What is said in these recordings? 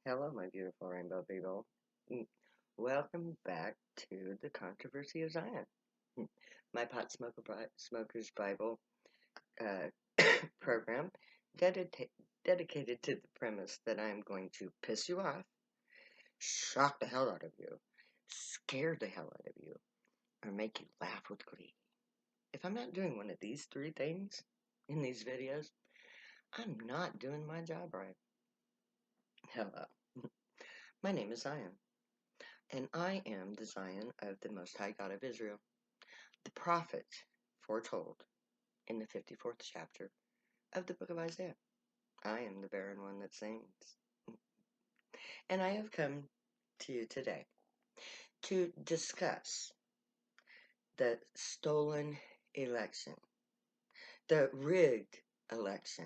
Hello, my beautiful rainbow people. Mm, Welcome back to the Controversy of Zion, my smoker's Bible uh, program dedicated to the premise that I am going to piss you off, shock the hell out of you, scare the hell out of you, or make you laugh with glee. If I'm not doing one of these three things in these videos, I'm not doing my job right. Hello, my name is Zion, and I am the Zion of the Most High God of Israel. The prophet foretold in the 54th chapter of the book of Isaiah. I am the barren one that sings. And I have come to you today to discuss the stolen election, the rigged election,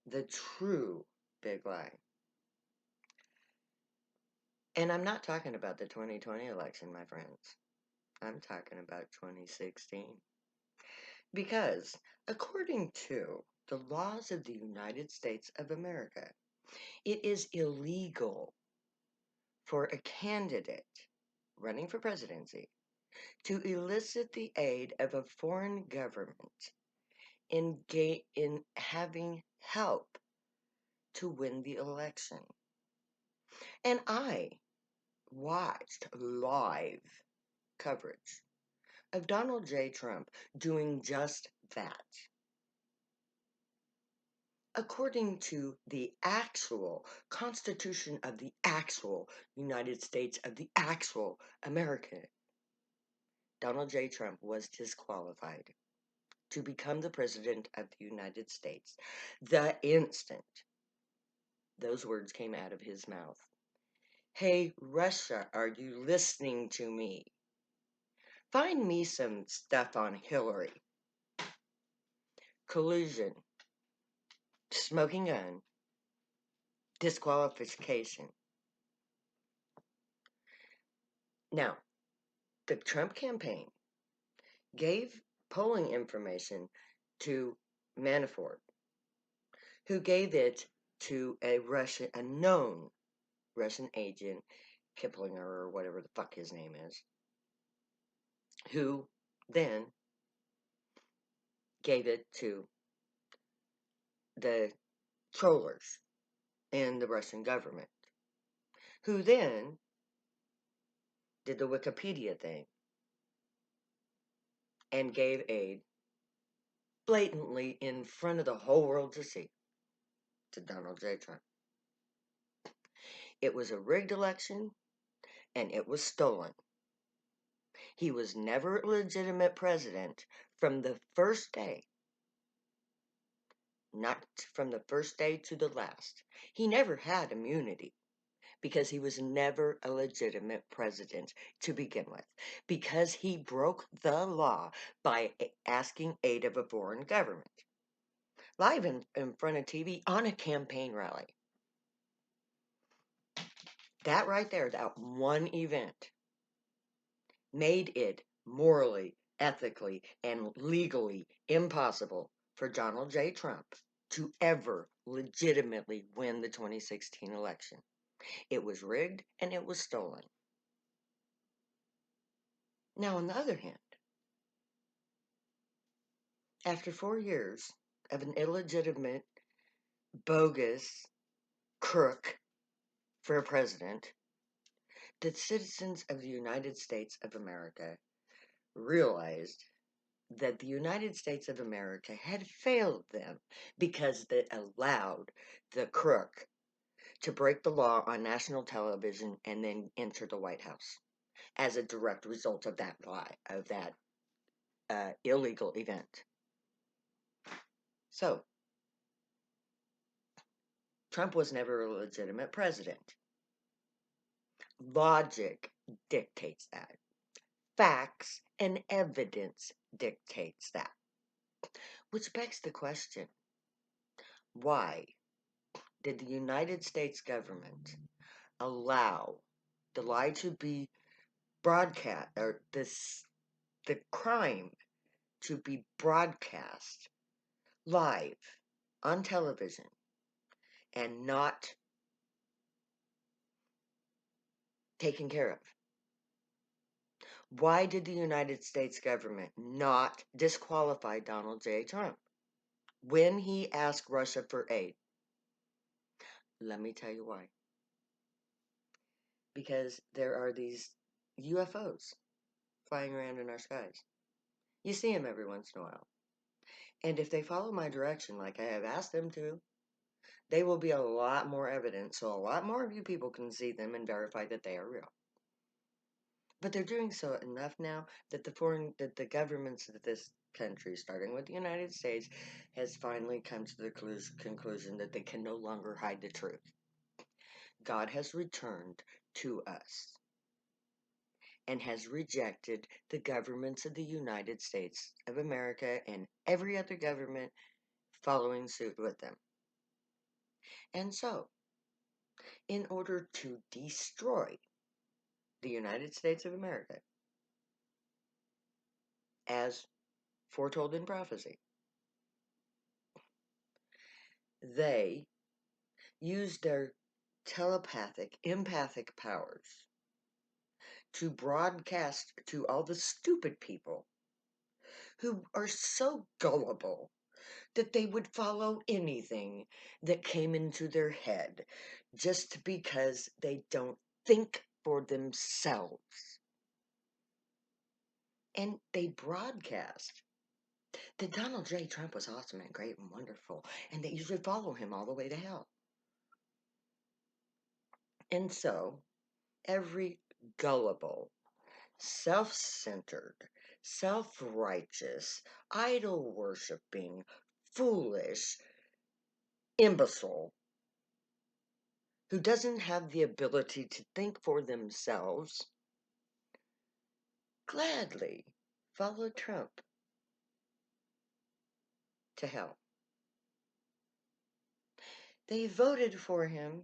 the true big lie. And I'm not talking about the 2020 election, my friends. I'm talking about 2016. Because, according to the laws of the United States of America, it is illegal for a candidate running for presidency to elicit the aid of a foreign government in having help to win the election. And I watched live coverage of Donald J. Trump doing just that. According to the actual Constitution of the actual United States of the actual America, Donald J. Trump was disqualified to become the President of the United States the instant those words came out of his mouth. Hey, Russia, are you listening to me? Find me some stuff on Hillary. Collusion, smoking gun, disqualification. Now, the Trump campaign gave polling information to Manafort, who gave it to a known Russian agent, Kiplinger or whatever the fuck his name is, who then gave it to the trollers in the Russian government, who then did the Wikipedia thing and gave aid blatantly in front of the whole world to see to Donald J. Trump. It was a rigged election and it was stolen. He was never a legitimate president from the first day, not from the first day to the last. He never had immunity because he was never a legitimate president to begin with, because he broke the law by asking aid of a foreign government, live in front of TV on a campaign rally. That right there, that one event, made it morally, ethically, and legally impossible for Donald J. Trump to ever legitimately win the 2016 election. It was rigged and it was stolen. Now, on the other hand, after 4 years of an illegitimate, bogus crook for a president, the citizens of the United States of America realized that the United States of America had failed them because it allowed the crook to break the law on national television and then enter the White House as a direct result of that lie, of that illegal event. So, Trump was never a legitimate president. Logic dictates that. Facts and evidence dictates that. Which begs the question, why did the United States government allow the lie to be broadcast, or the crime to be broadcast live on television and not taken care of. Why did the United States government not disqualify Donald J. Trump when he asked Russia for aid? Let me tell you why. Because there are these UFOs flying around in our skies. You see them every once in a while. And if they follow my direction like I have asked them to, they will be a lot more evident, so a lot more of you people can see them and verify that they are real. But they're doing so enough now that the governments of this country, starting with the United States, has finally come to the conclusion that they can no longer hide the truth. God has returned to us and has rejected the governments of the United States of America and every other government following suit with them. And so, in order to destroy the United States of America, as foretold in prophecy, they used their telepathic, empathic powers to broadcast to all the stupid people who are so gullible that they would follow anything that came into their head just because they don't think for themselves. And they broadcast that Donald J. Trump was awesome and great and wonderful, and that you should follow him all the way to hell. And so, every gullible, self-centered, self-righteous, idol-worshipping, foolish imbecile who doesn't have the ability to think for themselves gladly follow Trump to hell. They voted for him.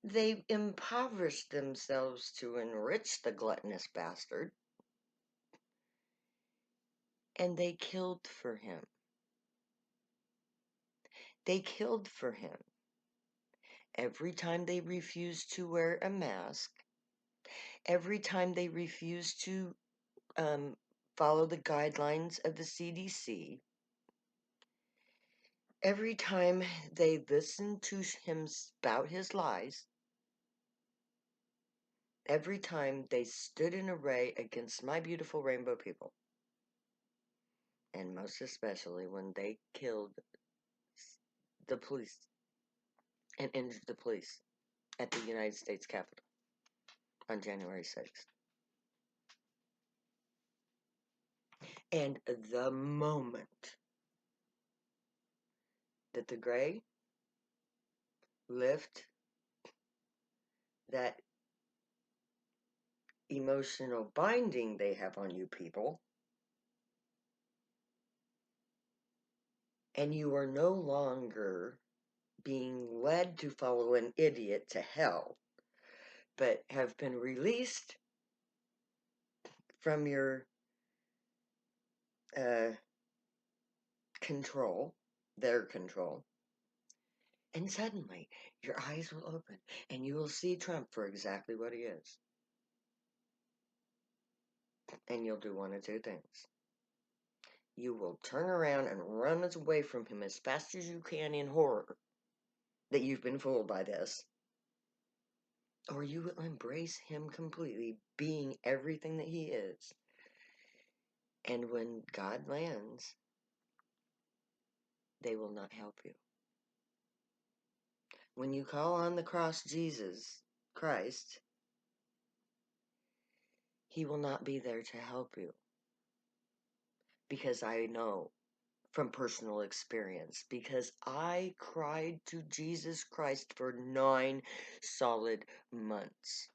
They impoverished themselves to enrich the gluttonous bastard. And they killed for him. They killed for him. Every time they refused to wear a mask, every time they refused to follow the guidelines of the CDC, every time they listened to him spout his lies, every time they stood in array against my beautiful rainbow people, and most especially when they killed the police and injured the police at the United States Capitol on January 6th. And the moment that the gray lift that emotional binding they have on you people, and you are no longer being led to follow an idiot to hell, but have been released from your control, their control, and suddenly your eyes will open and you will see Trump for exactly what he is. And you'll do one of two things. You will turn around and run away from him as fast as you can in horror that you've been fooled by this. Or you will embrace him completely, being everything that he is. And when God lands, they will not help you. When you call on the cross Jesus Christ, he will not be there to help you. Because I know from personal experience, because I cried to Jesus Christ for 9 solid months,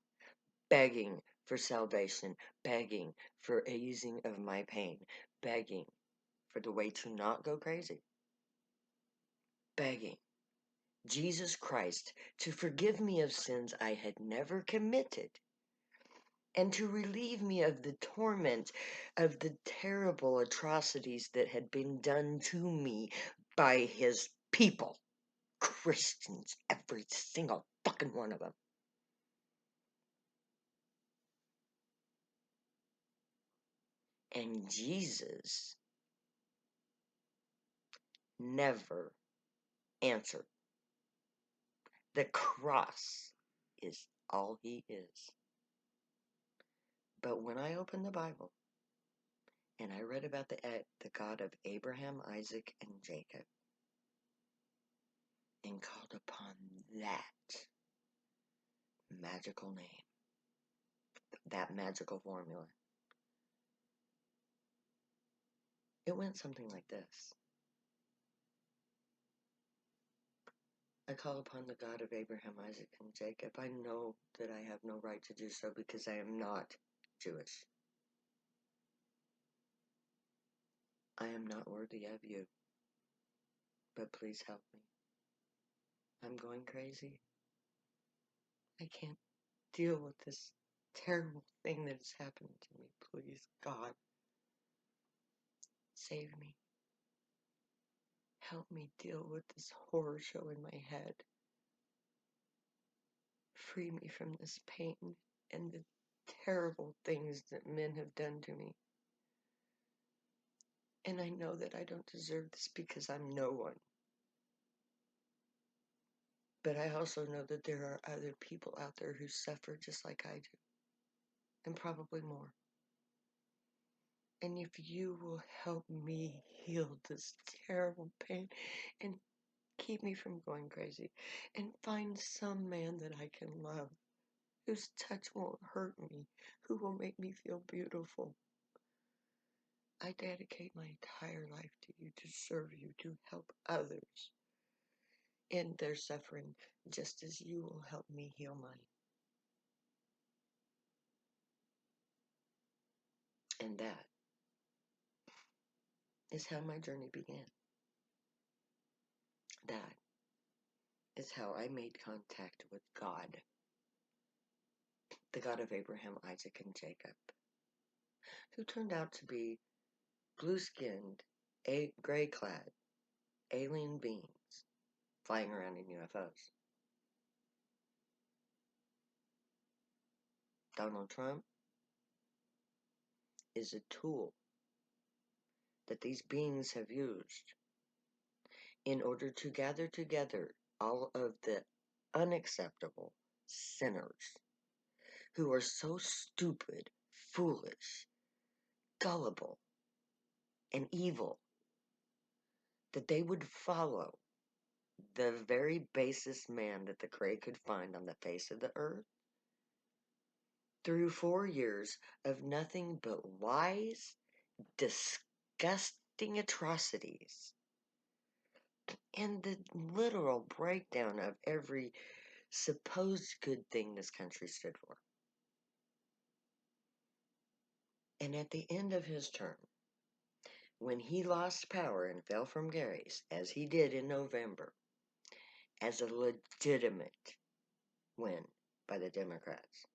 begging for salvation, begging for easing of my pain, begging for the way to not go crazy, begging Jesus Christ to forgive me of sins I had never committed, and to relieve me of the torment of the terrible atrocities that had been done to me by his people, Christians, every single fucking one of them. And Jesus never answered. The cross is all he is. But when I opened the Bible and I read about the God of Abraham, Isaac, and Jacob, and called upon that magical name, that magical formula, it went something like this. I call upon the God of Abraham, Isaac, and Jacob. I know that I have no right to do so because I am not Jewish. I am not worthy of you, but please help me. I'm going crazy. I can't deal with this terrible thing that has happened to me. Please, God, save me. Help me deal with this horror show in my head. Free me from this pain and the terrible things that men have done to me. And I know that I don't deserve this because I'm no one. But I also know that there are other people out there who suffer just like I do. And probably more. And if you will help me heal this terrible pain and keep me from going crazy and find some man that I can love, whose touch won't hurt me, who will make me feel beautiful. I dedicate my entire life to you, to serve you, to help others in their suffering, just as you will help me heal mine. And that is how my journey began. That is how I made contact with God, the God of Abraham, Isaac, and Jacob, who turned out to be blue-skinned, gray-clad alien beings flying around in UFOs. Donald Trump is a tool that these beings have used in order to gather together all of the unacceptable sinners who are so stupid, foolish, gullible, and evil that they would follow the very basest man that the Cray could find on the face of the earth through 4 years of nothing but lies, disgusting atrocities, and the literal breakdown of every supposed good thing this country stood for. And at the end of his term, when he lost power and fell from grace, as he did in November, as a legitimate win by the Democrats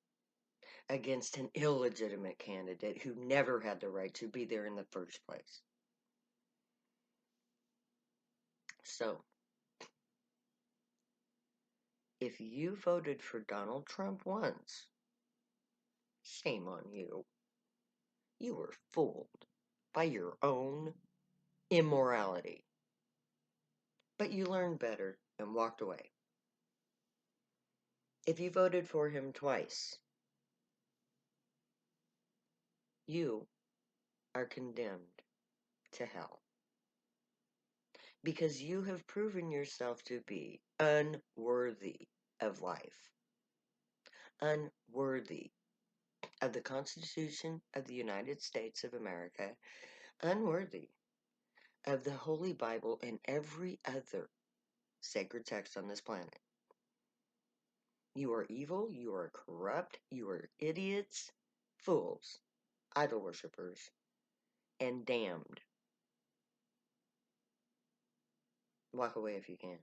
against an illegitimate candidate who never had the right to be there in the first place. So, if you voted for Donald Trump once, shame on you. You were fooled by your own immorality. But you learned better and walked away. If you voted for him twice, you are condemned to hell. Because you have proven yourself to be unworthy of life, unworthy of the Constitution of the United States of America, unworthy of the Holy Bible and every other sacred text on this planet. You are evil, you are corrupt, you are idiots, fools, idol worshippers, and damned. Walk away if you can.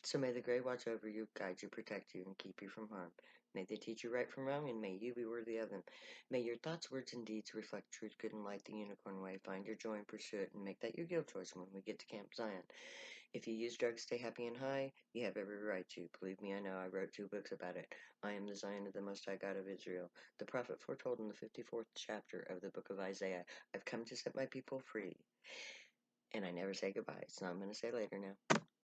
So may the Grey watch over you, guide you, protect you, and keep you from harm. May they teach you right from wrong, and may you be worthy of them. May your thoughts, words, and deeds reflect truth, good, and light, the unicorn way. Find your joy and pursue it, and make that your guild choice when we get to Camp Zion. If you use drugs, stay happy and high, you have every right to. Believe me, I know. I wrote 2 books about it. I am the Zion of the Most High God of Israel. The prophet foretold in the 54th chapter of the book of Isaiah, I've come to set my people free. And I never say goodbye, so I'm going to say later now.